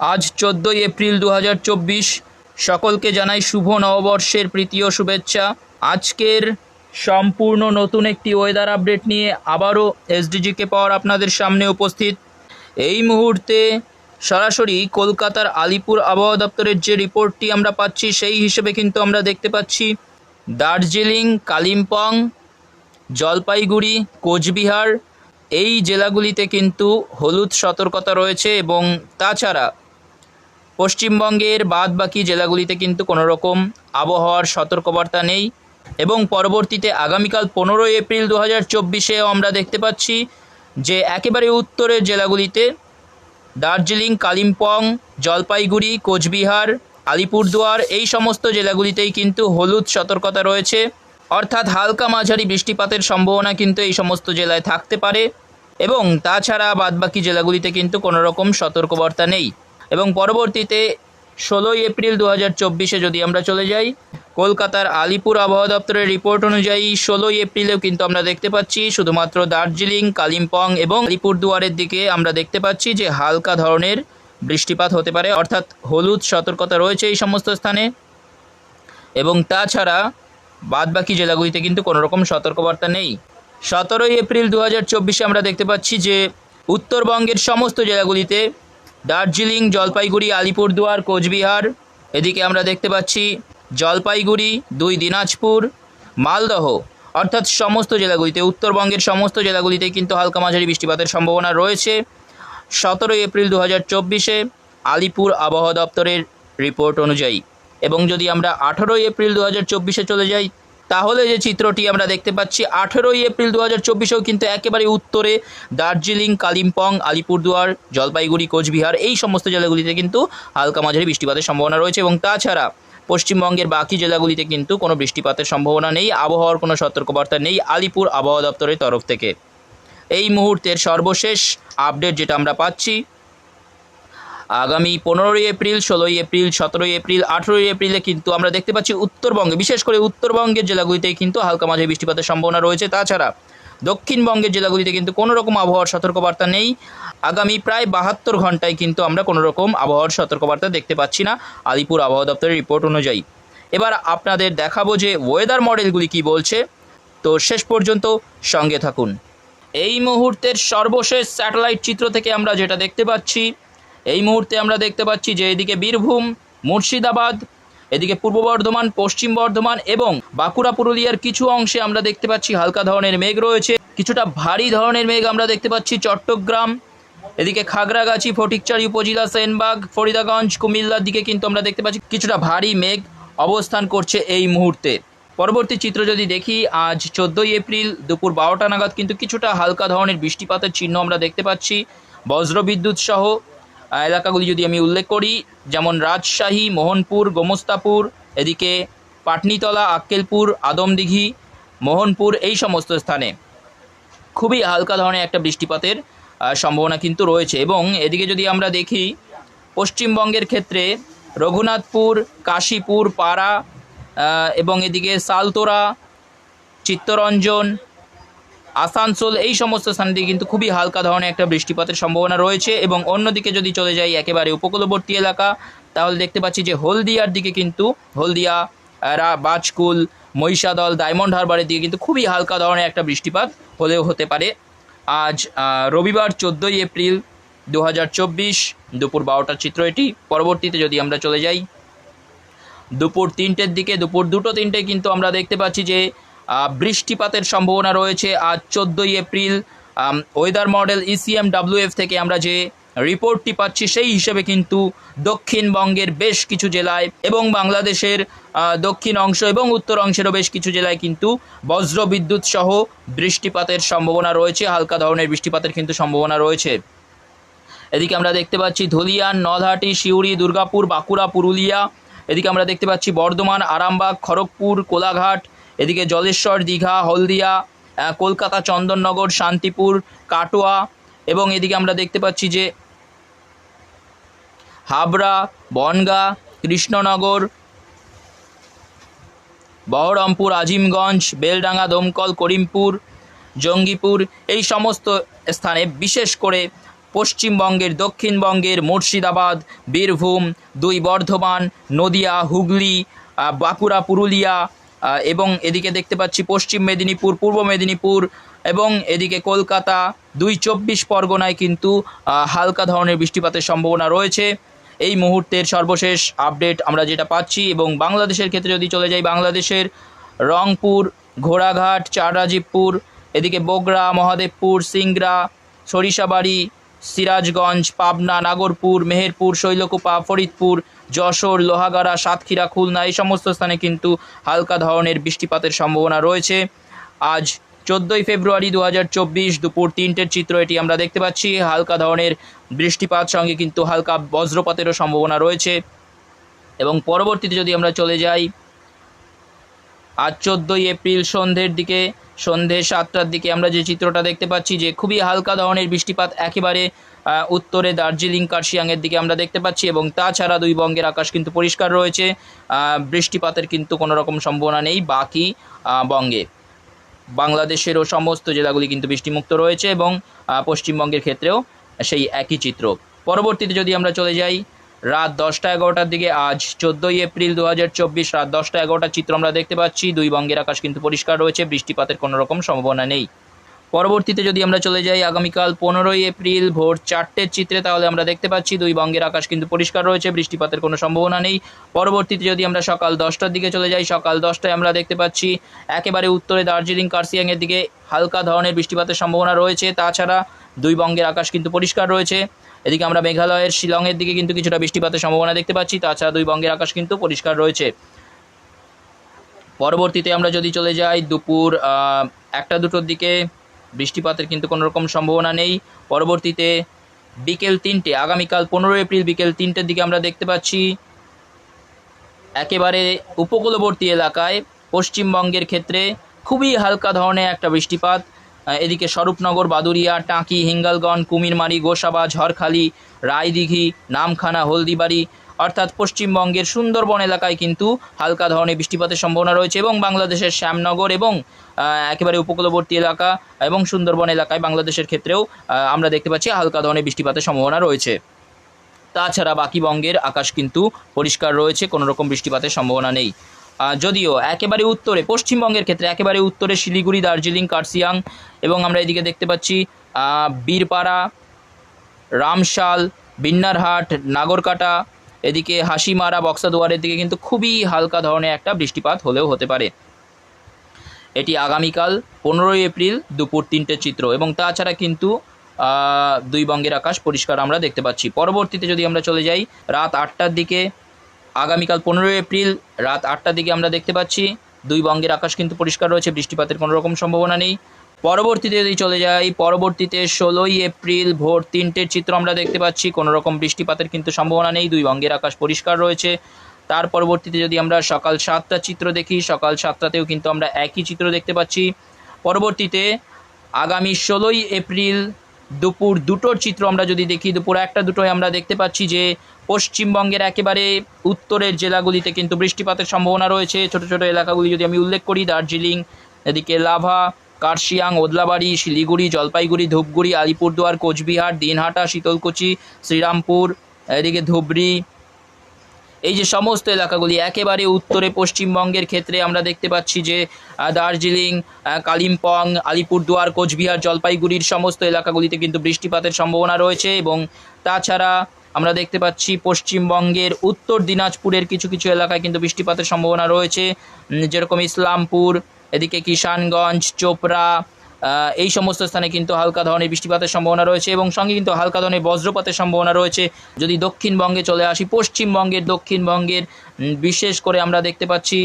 আজ 14ই এপ্রিল 2024। সকলকে জানাই শুভ নববর্ষের প্রীতি ও শুভেচ্ছা। আজকের সম্পূর্ণ নতুন একটি ওয়েদার আপডেট নিয়ে আবারও এসডিজিকে পাওয়ার আপনাদের সামনে উপস্থিত। এই মুহূর্তে সরাসরি কলকাতার আলিপুর আবহাওয়া দপ্তরের যে রিপোর্টটি আমরা পাচ্ছি সেই হিসেবে কিন্তু আমরা দেখতে পাচ্ছি দার্জিলিং, কালিম্পং, জলপাইগুড়ি, কোচবিহার এই জেলাগুলিতে কিন্তু হলুদ সতর্কতা রয়েছে এবং তাছাড়া পশ্চিমবঙ্গের বাদবাকি জেলাগুলিতে কিন্তু কোনো রকম আবহাওয়ার সতর্কবার্তা নেই। এবং পরবর্তীতে আগামীকাল 15ই এপ্রিল 2024-এও আমরা দেখতে পাচ্ছি যে একেবারে উত্তরের জেলাগুলিতে দার্জিলিং, কালিম্পং, জলপাইগুড়ি, কোচবিহার, আলিপুরদুয়ার এই সমস্ত জেলাগুলিতেই কিন্তু হলুদ সতর্কতা রয়েছে, অর্থাৎ হালকা মাঝারি বৃষ্টিপাতের সম্ভাবনা কিন্তু এই সমস্ত জেলায় থাকতে পারে। এবং তাছাড়া বাদবাকি জেলাগুলিতে কিন্তু কোনো রকম সতর্কবার্তা নেই। এবং পরবর্তীতে 16ই এপ্রিল 2024-এ যদি আমরা চলে যাই, কলকাতার আলিপুর আবহাওয়া দপ্তরের রিপোর্ট অনুযায়ী 16ই এপ্রিলেও কিন্তু আমরা দেখতে পাচ্ছি শুধুমাত্র দার্জিলিং, কালিম্পং এবং আলিপুরদুয়ারের দিকে আমরা দেখতে পাচ্ছি যে হালকা ধরনের বৃষ্টিপাত হতে পারে, অর্থাৎ হলুদ সতর্কতা রয়েছে এই সমস্ত স্থানে। এবং তাছাড়া বাদবাকি জেলাগুলিতে কিন্তু কোনো রকম সতর্কবার্তা নেই। 17ই এপ্রিল 2024-এ আমরা দেখতে পাচ্ছি যে উত্তরবঙ্গের সমস্ত জেলাগুলিতে দার্জিলিং, জলপাইগুড়ি, আলিপুরদুয়ার, কোচবিহার, এদিকে আমরা দেখতে পাচ্ছি জলপাইগুড়ি, 2 দিনাজপুর, মালদহ, অর্থাৎ সমস্ত জেলাগুলিতে উত্তরবঙ্গের সমস্ত জেলাগুলিতে কিন্তু হালকা মাঝারি বৃষ্টিপাতের সম্ভাবনা রয়েছে 17ই এপ্রিল 2024-এ আলিপুর আবহাওয়া দপ্তরের রিপোর্ট অনুযায়ী। এবং যদি আমরা 18ই এপ্রিল 2024-এ চলে যাই, তাহলে যে চিত্রটি আমরা দেখতে পাচ্ছি 18ই এপ্রিল 2024-এও কিন্তু একেবারে উত্তরে দার্জিলিং, কালিম্পং, আলিপুরদুয়ার, জলপাইগুড়ি, কোচবিহার এই সমস্ত জেলাগুলিতে কিন্তু হালকা মাঝারি বৃষ্টিপাতের সম্ভাবনা রয়েছে। এবং তাছাড়া পশ্চিমবঙ্গের বাকি জেলাগুলিতে কিন্তু কোনো বৃষ্টিপাতের সম্ভাবনা নেই, আবহাওয়ার কোনো সতর্কবার্তা নেই আলিপুর আবহাওয়া দপ্তরের তরফ থেকে। এই মুহূর্তের সর্বশেষ আপডেট যেটা আমরা পাচ্ছি, আগামী 15ই এপ্রিল, 16ই এপ্রিল, 17ই এপ্রিল, 18ই এপ্রিলে কিন্তু আমরা দেখতে পাচ্ছি উত্তরবঙ্গে, বিশেষ করে উত্তরবঙ্গের জেলাগুলিতেই কিন্তু হালকা মাঝারি বৃষ্টিপাতের সম্ভাবনা রয়েছে। তাছাড়া দক্ষিণবঙ্গের জেলাগুলিতে কিন্তু কোনো রকম আবহাওয়ার সতর্কবার্তা নেই। আগামী প্রায় 72 ঘন্টায় কিন্তু আমরা কোনো রকম আবহাওয়ার সতর্কবার্তা দেখতে পাচ্ছি না আলিপুর আবহাওয়া দপ্তরের রিপোর্ট অনুযায়ী। এবার আপনাদের দেখাবো যে ওয়েদার মডেলগুলি কি বলছে, তো শেষ পর্যন্ত সঙ্গে থাকুন। এই মুহূর্তের সর্বশেষ স্যাটেলাইট চিত্র থেকে আমরা যেটা দেখতে পাচ্ছি, এই মুহূর্তে আমরা দেখতে পাচ্ছি যে এদিকে বীরভূম, মুর্শিদাবাদ, এদিকে পূর্ব বর্ধমান, পশ্চিম বর্ধমান এবং বাঁকুড়া, পুরুলিয়ার কিছু অংশে আমরা দেখতে পাচ্ছি হালকা ধরনের মেঘ রয়েছে। কিছুটা ভারী ধরনের মেঘ আমরা দেখতে পাচ্ছি চট্টগ্রাম, এদিকে খাগড়াগাছি, ফটিকচারি উপজেলা, সেনবাগ, ফরিদাগঞ্জ, কুমিল্লার দিকে কিন্তু আমরা দেখতে পাচ্ছি কিছুটা ভারী মেঘ অবস্থান করছে এই মুহূর্তে। পরবর্তী চিত্র যদি দেখি, আজ 14ই এপ্রিল দুপুর 12টা নাগাদ কিন্তু কিছুটা হালকা ধরনের বৃষ্টিপাতের চিহ্ন আমরা দেখতে পাচ্ছি। বজ্রবিদ্যুৎ সহ এলাকাগুলি যদি আমি উল্লেখ করি, যেমন রাজশাহী, মোহনপুর, গোমস্তাপুর, এদিকে পাটনিতলা, আক্কেলপুর, আদমদিঘি, মোহনপুর এই সমস্ত স্থানে খুবই হালকা ধরনের একটা বৃষ্টিপাতের সম্ভাবনা কিন্তু রয়েছে। এবং এদিকে যদি আমরা দেখি পশ্চিমবঙ্গের ক্ষেত্রে রঘুনাথপুর, কাশীপুর, পাড়া এবং এদিকে সালতোরা, চিত্তরঞ্জন, আসানসোল এই সমস্ত স্থান দিয়ে কিন্তু খুবই হালকা ধরনের একটা বৃষ্টিপাতের সম্ভাবনা রয়েছে। এবং অন্যদিকে যদি চলে যাই একেবারে উপকূলবর্তী এলাকা, তাহলে দেখতে পাচ্ছি যে হলদিয়ার দিকে কিন্তু হলদিয়া, বাজকুল, মহিষাদল, ডায়মন্ড হারবারের দিকে কিন্তু খুবই হালকা ধরনের একটা বৃষ্টিপাত হলেও হতে পারে। আজ রবিবার 14ই এপ্রিল 2024 দুপুর 12টার চিত্র এটি। পরবর্তীতে যদি আমরা চলে যাই দুপুর 3টের দিকে, দুপুর 2-3টে কিন্তু আমরা দেখতে পাচ্ছি যে বৃষ্টিপাতের সম্ভাবনা রয়েছে আজ 14ই এপ্রিল। ওয়েদার মডেল ECMWF থেকে আমরা যে রিপোর্টটি পাচ্ছি সেই হিসেবে কিন্তু দক্ষিণবঙ্গের বেশ কিছু জেলায় এবং বাংলাদেশের দক্ষিণ অংশ এবং উত্তর অংশেরও বেশ কিছু জেলায় কিন্তু বজ্রবিদ্যুৎ সহ বৃষ্টিপাতের সম্ভাবনা রয়েছে, হালকা ধরনের বৃষ্টিপাতের কিন্তু সম্ভাবনা রয়েছে। এদিকে আমরা দেখতে পাচ্ছি ধুলিয়ান, নলহাটি, সিউড়ি, দুর্গাপুর, বাঁকুড়া, পুরুলিয়া, এদিকে আমরা দেখতে পাচ্ছি বর্ধমান, আরামবাগ, খড়গপুর, কোলাঘাট, এদিকে জলেশ্বর, দীঘা, হলদিয়া, কলকাতা, চন্দননগর, শান্তিপুর, কাটোয়া এবং এদিকে আমরা দেখতে পাচ্ছি যে হাবড়া, বনগাঁ, কৃষ্ণনগর, বহরমপুর, আজিমগঞ্জ, বেলডাঙ্গা, দমকল, করিমপুর, জঙ্গিপুর এই সমস্ত স্থানে বিশেষ করে পশ্চিমবঙ্গের, দক্ষিণবঙ্গের মুর্শিদাবাদ, বীরভূম, 2 বর্ধমান, নদিয়া, হুগলি, বাঁকুড়া, পুরুলিয়া, এবং এদিকে দেখতে পাচ্ছি পশ্চিম মেদিনীপুর, পূর্ব মেদিনীপুর এবং এদিকে কলকাতা, 2 চব্বিশ পরগনায় কিন্তু হালকা ধরনের বৃষ্টিপাতের সম্ভাবনা রয়েছে। এই মুহূর্তের সর্বশেষ আপডেট আমরা যেটা পাচ্ছি। এবং বাংলাদেশের ক্ষেত্রে যদি চলে যাই, বাংলাদেশের রংপুর, ঘোড়াঘাট, চাররাজীবপুর, এদিকে বগুড়া, মহাদেবপুর, সিংড়া, সরিষাবাড়ি, সিরাজগঞ্জ, পাবনা, নাগরপুর, মেহেরপুর, শৈলকুপা, ফরিদপুর, যশোর, লোহাগাড়া, সাতক্ষীরা, খুলনা, এই সমস্ত স্থানে কিন্তু হালকা ধরনের বৃষ্টিপাতের সম্ভাবনা রয়েছে। আজ 14ই ফেব্রুয়ারি 2024 দুপুর 3টের চিত্র এটি আমরা দেখতে পাচ্ছি। হালকা ধরনের বৃষ্টিপাত সঙ্গে কিন্তু হালকা বজ্রপাতেরও সম্ভাবনা রয়েছে। এবং পরবর্তীতে যদি আমরা চলে যাই, আজ 14ই এপ্রিল সন্ধ্যের দিকে, সন্ধ্যে 7টার দিকে আমরা যে চিত্রটা দেখতে পাচ্ছি যে খুবই হালকা ধরনের বৃষ্টিপাত একেবারে উত্তরে দার্জিলিং, কার্শিয়াংয়ের দিকে আমরা দেখতে পাচ্ছি। এবং তাছাড়া 2 বঙ্গের আকাশ কিন্তু পরিষ্কার রয়েছে, বৃষ্টিপাতের কিন্তু কোনো রকম সম্ভাবনা নেই বাকি বঙ্গে। বাংলাদেশেরও সমস্ত জেলাগুলি কিন্তু বৃষ্টিমুক্ত রয়েছে এবং পশ্চিমবঙ্গের ক্ষেত্রেও সেই একই চিত্র। পরবর্তীতে যদি আমরা চলে যাই, রাত 10টা-11টার দিকে, আজ 14ই এপ্রিল 2024 রাত 10টা-11টার চিত্র আমরা দেখতে পাচ্ছি। 2 বঙ্গের আকাশ কিন্তু পরিষ্কার রয়েছে, বৃষ্টিপাতের কোনো রকম সম্ভাবনা নেই। পরবর্তীতে যদি আমরা চলে যাই আগামীকাল 15ই এপ্রিল ভোর 4টের চিত্রে, তাহলে আমরা দেখতে পাচ্ছি 2 বঙ্গের আকাশ কিন্তু পরিষ্কার রয়েছে, বৃষ্টিপাতের কোনো সম্ভাবনা নেই। পরবর্তীতে যদি আমরা সকাল 10টার দিকে চলে যাই, সকাল 10টায় আমরা দেখতে পাচ্ছি একেবারে উত্তরে দার্জিলিং, কার্শিয়াংয়ের দিকে হালকা ধরনের বৃষ্টিপাতের সম্ভাবনা রয়েছে। তাছাড়া 2 বঙ্গের আকাশ কিন্তু পরিষ্কার রয়েছে। এদিকে আমরা মেঘালয়ের শিলংয়ের দিকে কিন্তু কিছুটা বৃষ্টিপাতের সম্ভাবনা দেখতে পাচ্ছি। তাছাড়া 2 বঙ্গের আকাশ কিন্তু পরিষ্কার রয়েছে। পরবর্তীতে আমরা যদি চলে যাই দুপুর 1টা-2টোর দিকে, বৃষ্টিপাতের কিন্তু কোনো রকম সম্ভাবনা নেই। পরবর্তীতে বিকেল 3টে, আগামীকাল 15 এপ্রিল বিকেল 3টের দিকে আমরা দেখতে পাচ্ছি একেবারে উপকূলবর্তী এলাকায় পশ্চিমবঙ্গের ক্ষেত্রে খুবই হালকা ধরনের একটা বৃষ্টিপাত। এদিকে স্বরূপনগর, বাদুরিয়া, টাঁকি, হিঙ্গলগঞ্জ, কুমিরমারি, গোসাবা, ঝড়খালি, রায়দিঘি, নামখানা, হলদিবাড়ি অর্থাৎ পশ্চিমবঙ্গের সুন্দরবন এলাকায় কিন্তু হালকা ধরনের বৃষ্টিপাতের সম্ভাবনা রয়েছে। এবং বাংলাদেশের শ্যামনগর এবং একেবারে উপকূলবর্তী এলাকা এবং সুন্দরবন এলাকায় বাংলাদেশের ক্ষেত্রেও আমরা দেখতে পাচ্ছি হালকা ধরনের বৃষ্টিপাতের সম্ভাবনা রয়েছে। তাছাড়া বাকি বঙ্গের আকাশ কিন্তু পরিষ্কার রয়েছে, কোনো রকম বৃষ্টিপাতের সম্ভাবনা নেই। যদিও একেবারে উত্তরে, পশ্চিমবঙ্গের ক্ষেত্রে একেবারে উত্তরে শিলিগুড়ি, দার্জিলিং, কার্শিয়াং এবং আমরা এদিকে দেখতে পাচ্ছি বীরপাড়া, রামশাল, বিন্নারহাট, নাগরকাটা, এদিকে হাসিমারা, বক্সাদুয়ারের দিকে কিন্তু খুবই হালকা ধরনের একটা বৃষ্টিপাত হলেও হতে পারে। এটি আগামীকাল 15ই এপ্রিল দুপুর 3টের চিত্র। এবং তাছাড়া কিন্তু 2 বঙ্গের আকাশ পরিষ্কার আমরা দেখতে পাচ্ছি। পরবর্তীতে যদি আমরা চলে যাই রাত 8টার দিকে, আগামীকাল 15 এপ্রিল রাত 8টার দিকে আমরা দেখতে পাচ্ছি 2 বঙ্গের আকাশ কিন্তু পরিষ্কার রয়েছে, বৃষ্টিপাতের কোনো রকম সম্ভাবনা নেই। পরবর্তীতে যদি চলে যাই, পরবর্তীতে 16ই এপ্রিল ভোর 3টের চিত্র আমরা দেখতে পাচ্ছি, কোনো রকম বৃষ্টিপাতের কিন্তু সম্ভাবনা নেই, 2 বঙ্গের আকাশ পরিষ্কার রয়েছে। তার পরবর্তীতে যদি আমরা সকাল 7টার চিত্র দেখি, সকাল 7টাতেও কিন্তু আমরা একই চিত্র দেখতে পাচ্ছি। পরবর্তীতে আগামী 16ই এপ্রিল দুপুর 2টোর চিত্র আমরা যদি দেখি, দুপুর 1টা-2টোয় আমরা দেখতে পাচ্ছি যে পশ্চিমবঙ্গের একেবারে উত্তরের জেলাগুলিতে কিন্তু বৃষ্টিপাতের সম্ভাবনা রয়েছে। ছোট ছোট এলাকাগুলি যদি আমি উল্লেখ করি, দার্জিলিং, এদিকে লাভা, কার্শিয়াং, ওদলাবাড়ি, শিলিগুড়ি, জলপাইগুড়ি, ধূপগুড়ি, আলিপুরদুয়ার, কোচবিহার, দিনহাটা, শীতলকুচি, শ্রীরামপুর, এদিকে ধুবড়ি, এই যে সমস্ত এলাকাগুলি একেবারে উত্তরে পশ্চিমবঙ্গের ক্ষেত্রে আমরা দেখতে পাচ্ছি যে দার্জিলিং, কালিম্পং, আলিপুরদুয়ার, কোচবিহার, জলপাইগুড়ির সমস্ত এলাকাগুলিতে কিন্তু বৃষ্টিপাতের সম্ভাবনা রয়েছে। এবং তাছাড়া আমরা দেখতে পাচ্ছি পশ্চিমবঙ্গের উত্তর দিনাজপুরের কিছু কিছু এলাকায় কিন্তু বৃষ্টিপাতের সম্ভাবনা রয়েছে, যেরকম ইসলামপুর, এদিকে কিষানগঞ্জ, চোপড়া, এই সমস্ত স্থানে কিন্তু হালকা ধরনের বৃষ্টিপাতের সম্ভাবনা রয়েছে এবং সঙ্গে কিন্তু হালকা ধরনের বজ্রপাতের সম্ভাবনা রয়েছে। যদি দক্ষিণবঙ্গে চলে আসি, দক্ষিণবঙ্গের বিশেষ করে আমরা দেখতে পাচ্ছি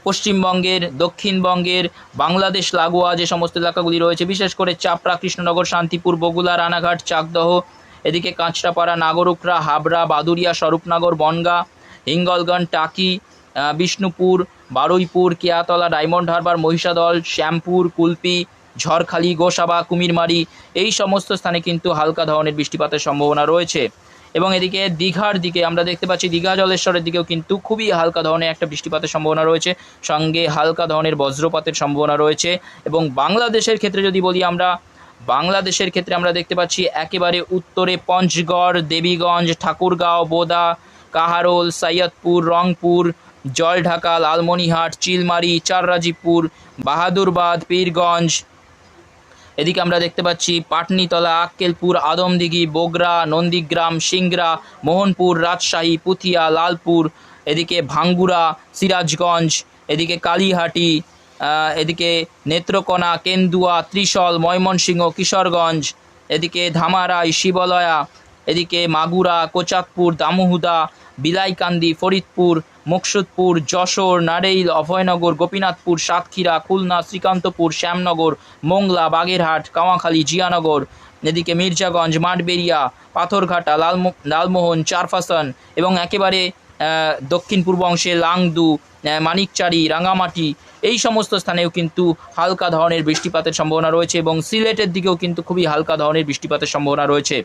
পশ্চিমবঙ্গের, দক্ষিণবঙ্গের বাংলাদেশ লাগোয়া যে সমস্ত এলাকাগুলি রয়েছে, বিশেষ করে চাপড়া, কৃষ্ণনগর, শান্তিপুর, বগুলা, রানাঘাট, চাকদহ, এদিকে কাঁচরাপাড়া, নাগরুকরা, হাবড়া, বাদুরিয়া, স্বরূপনগর, বনগাঁ, হিঙ্গলগঞ্জ, টাকি, বিষ্ণুপুর, বারুইপুর, কেয়াতলা, ডায়মন্ড হারবার, মহিষাদল, শ্যামপুর, কুলপি, ঝড়খালি, গোসাবা, কুমিরমারি, এই সমস্ত স্থানে কিন্তু হালকা ধরনের বৃষ্টিপাতের সম্ভাবনা রয়েছে। এবং এদিকে দীঘার দিকে আমরা দেখতে পাচ্ছি, দীঘা জলেশ্বরের দিকেও কিন্তু খুবই হালকা ধরনের একটা বৃষ্টিপাতের সম্ভাবনা রয়েছে, সঙ্গে হালকা ধরনের বজ্রপাতের সম্ভাবনা রয়েছে। এবং বাংলাদেশের ক্ষেত্রে যদি বলি আমরা, বাংলাদেশের ক্ষেত্রে আমরা দেখতে পাচ্ছি একেবারে উত্তরে পঞ্চগড়, দেবীগঞ্জ, ঠাকুরগাঁও, বোদা, কাহারোল, সৈয়দপুর, রংপুর, জলঢাকা, লালমনিরহাট, চিলমারি, চাররাজিপুর, বাহাদুরবাদ, পীরগঞ্জ। এদিকে আমরা দেখতে পাচ্ছি পাটনিতলা, আক্কেলপুর, আদমদিঘি, বগুড়া, নন্দীগ্রাম, সিংড়া, মোহনপুর, রাজশাহী, পুথিয়া, লালপুর, এদিকে ভাঙ্গুড়া, সিরাজগঞ্জ, এদিকে কালীহাটি, এদিকে নেত্রকোনা, কেন্দুয়া, ত্রিশল, ময়মনসিংহ, কিশোরগঞ্জ, এদিকে ধামারাই, শিবলয়া, এদিকে মাগুরা, কোচাকপুর, দামুহুদা, বিলাইকান্দি, ফরিদপুর, মুকসুদপুর, যশোর, নারেইল, অভয়নগর, গোপীনাথপুর, সাতক্ষীরা, খুলনা, শ্রীকান্তপুর, শ্যামনগর, মোংলা, বাগেরহাট, কাওয়াখালী, জিয়ানগর, এদিকে মির্জাগঞ্জ, মাঠবেড়িয়া, পাথরঘাটা, লালমোহন, চারফাসান এবং একেবারে দক্ষিণ পূর্ব অংশে লাংদু, মানিকচারি, রাঙামাটি, এই সমস্ত স্থানেও কিন্তু হালকা ধরনের বৃষ্টিপাতের সম্ভাবনা রয়েছে এবং সিলেটের দিকেও কিন্তু খুবই হালকা ধরনের বৃষ্টিপাতের সম্ভাবনা রয়েছে।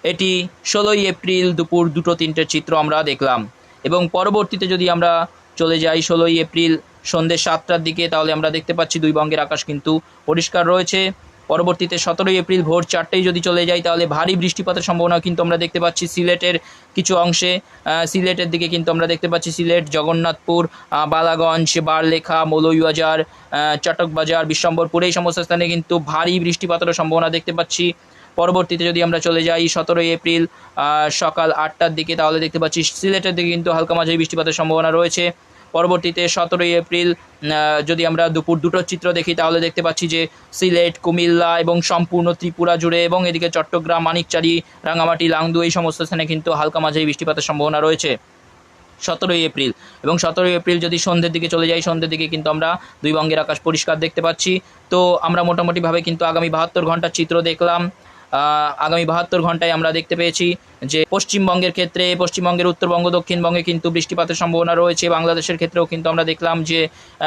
এটি 16ই এপ্রিল দুপুর 2-3টের চিত্র আমরা দেখলাম এবং পরবর্তীতে যদি আমরা চলে যাই 16ই এপ্রিল সন্ধ্যে 7টার দিকে, তাহলে আমরা দেখতে পাচ্ছি দুই বঙ্গের আকাশ কিন্তু পরিষ্কার রয়েছে। পরবর্তীতে 17ই এপ্রিল ভোর 4টায় যদি চলে যাই, তাহলে ভারী বৃষ্টিপাতের সম্ভাবনা কিন্তু আমরা দেখতে পাচ্ছি সিলেটের কিছু অংশে। সিলেটের দিকে কিন্তু আমরা দেখতে পাচ্ছি সিলেট, জগন্নাথপুর, বালাগঞ্জ, বারলেখা, মৌলভীবাজার, চটকবাজার, বিশ্বম্বরপুর, এই সমস্ত স্থানে কিন্তু ভারী বৃষ্টিপাতের সম্ভাবনা দেখতে পাচ্ছি। পরবর্তীতে যদি আমরা চলে যাই 17ই এপ্রিল সকাল 8টার দিকে, তাহলে দেখতে পাচ্ছি সিলেটের দিকে কিন্তু হালকা মাঝারি বৃষ্টিপাতের সম্ভাবনা রয়েছে। পরবর্তীতে 17ই এপ্রিল যদি আমরা দুপুর 2টোর চিত্র দেখি, তাহলে দেখতে পাচ্ছি যে সিলেট, কুমিল্লা এবং সম্পূর্ণ ত্রিপুরা জুড়ে এবং এদিকে চট্টগ্রাম, মানিকচারি, রাঙামাটি, লাংদু, এই সমস্ত স্থানে কিন্তু হালকা মাঝারি বৃষ্টিপাতের সম্ভাবনা রয়েছে 17ই এপ্রিল। এবং 17ই এপ্রিল যদি সন্ধ্যের দিকে চলে যাই, সন্ধ্যের দিকে কিন্তু আমরা দুই বঙ্গের আকাশ পরিষ্কার দেখতে পাচ্ছি। তো আমরা মোটামুটিভাবে কিন্তু আগামী 72 ঘন্টার চিত্র দেখলাম। আগামী 72 ঘন্টায় আমরা দেখতে পেয়েছি যে পশ্চিমবঙ্গের ক্ষেত্রে, পশ্চিমবঙ্গের উত্তরবঙ্গ, দক্ষিণবঙ্গে কিন্তু বৃষ্টিপাতের সম্ভাবনা রয়েছে। বাংলাদেশের ক্ষেত্রেও কিন্তু আমরা দেখলাম যে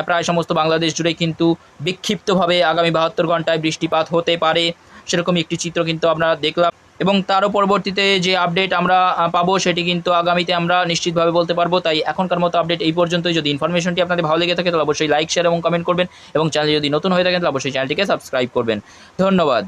প্রায় সমস্ত বাংলাদেশ জুড়ে কিন্তু বিক্ষিপ্তভাবে আগামী 72 ঘন্টায় বৃষ্টিপাত হতে পারে, সেরকম একটি চিত্র কিন্তু আমরা দেখলাম। এবং তারও পরবর্তীতে যে আপডেট আমরা পাবো সেটি কিন্তু আগামীতে আমরা নিশ্চিতভাবে বলতে পারবো। তাই এখনকার মতো আপডেট এই পর্যন্তই। যদি ইনফরমেশনটি আপনাদের ভালো লেগে থাকে তাহলে অবশ্যই লাইক, শেয়ার এবং কমেন্ট করবেন এবং চ্যানেলে যদি নতুন হয়ে থাকেন তাহলে অবশ্যই চ্যানেলটিকে সাবস্ক্রাইব করবেন। ধন্যবাদ।